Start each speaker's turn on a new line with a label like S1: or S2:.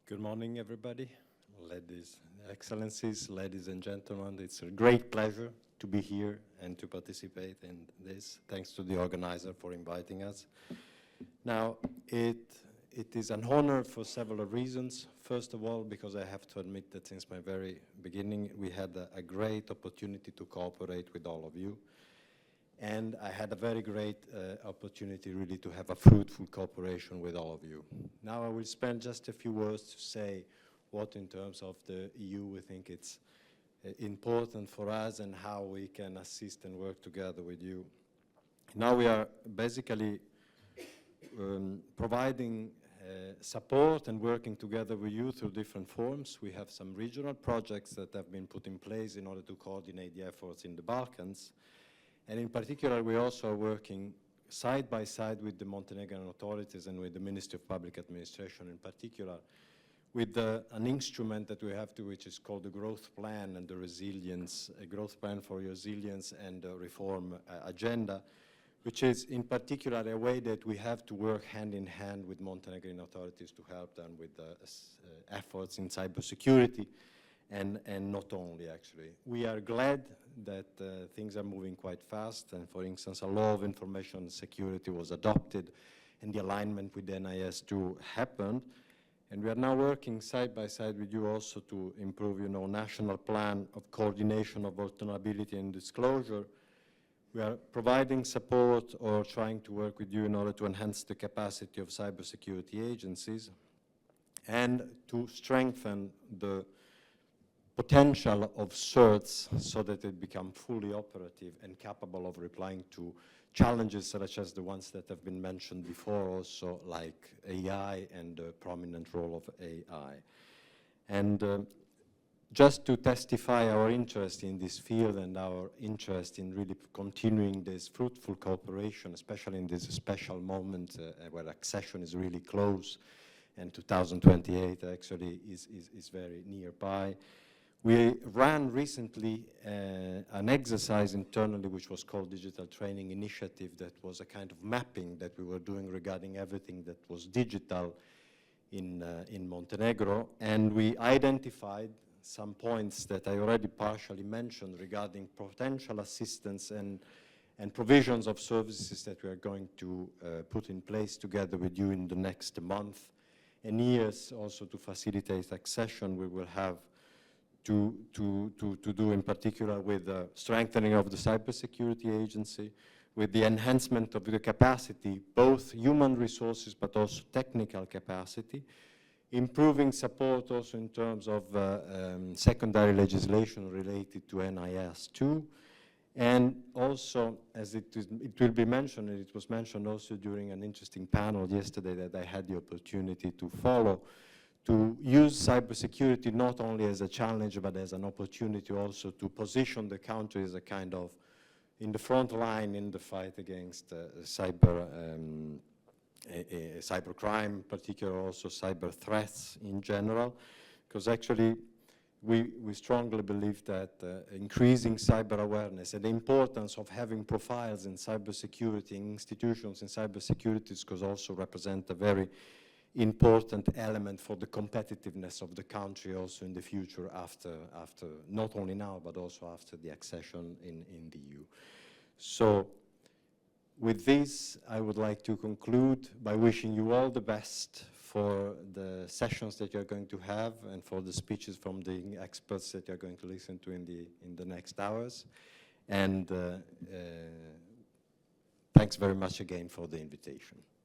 S1: Good morning, everybody. Ladies, Excellencies, ladies and gentlemen, it's a great pleasure to be here and to participate in this. Thanks to the organizer for inviting us. Now, it is an honor for several reasons. First of all, because I have to admit that since my very beginning, we had a great opportunity to cooperate with all of you. And I had a very great opportunity really to have a fruitful cooperation with all of you. Now I will spend just a few words to say what in terms of the EU we think it's important for us and how we can assist and work together with you. Now we are basically providing support and working together with you through different forms. We have some regional projects that have been put in place in order to coordinate the efforts in the Balkans. And in particular, we also are working side by side with the Montenegrin authorities and with the Ministry of Public Administration in particular, with an instrument that we have to, which is called the Growth Plan and the Resilience, a Growth Plan for Resilience and Reform Agenda, which is in particular a way that we have to work hand in hand with Montenegrin authorities to help them with the efforts in cybersecurity. And not only, actually. We are glad that things are moving quite fast, and for instance, a law of information security was adopted, and the alignment with the NIS2 happened, and we are now working side by side with you also to improve, national plan of coordination of vulnerability and disclosure. We are providing support or trying to work with you in order to enhance the capacity of cybersecurity agencies and to strengthen the potential of certs so that it become fully operative and capable of replying to challenges such as the ones that have been mentioned before, also like AI and the prominent role of AI. And just to testify our interest in this field and our interest in really continuing this fruitful cooperation, especially in this special moment where accession is really close and 2028 actually is very nearby. We ran recently an exercise internally which was called Digital Training Initiative, that was a kind of mapping that we were doing regarding everything that was digital in Montenegro, and we identified some points that I already partially mentioned regarding potential assistance and provisions of services that we are going to put in place together with you in the next month and years, also to facilitate accession. We will have to do in particular with the strengthening of the cybersecurity agency, with the enhancement of the capacity, both human resources but also technical capacity, improving support also in terms of secondary legislation related to NIS2, and also, as it will be mentioned, and it was mentioned also during an interesting panel yesterday that I had the opportunity to follow, to use cybersecurity not only as a challenge but as an opportunity also to position the country as a kind of in the front line in the fight against cybercrime, particularly also cyber threats in general, because actually we strongly believe that increasing cyber awareness and the importance of having profiles in cybersecurity, institutions in cybersecurity could also represent a very important element for the competitiveness of the country also in the future after not only now but also after the accession in the EU. So with this, I would like to conclude by wishing you all the best for the sessions that you're going to have and for the speeches from the experts that you're going to listen to in the next hours. And thanks very much again for the invitation.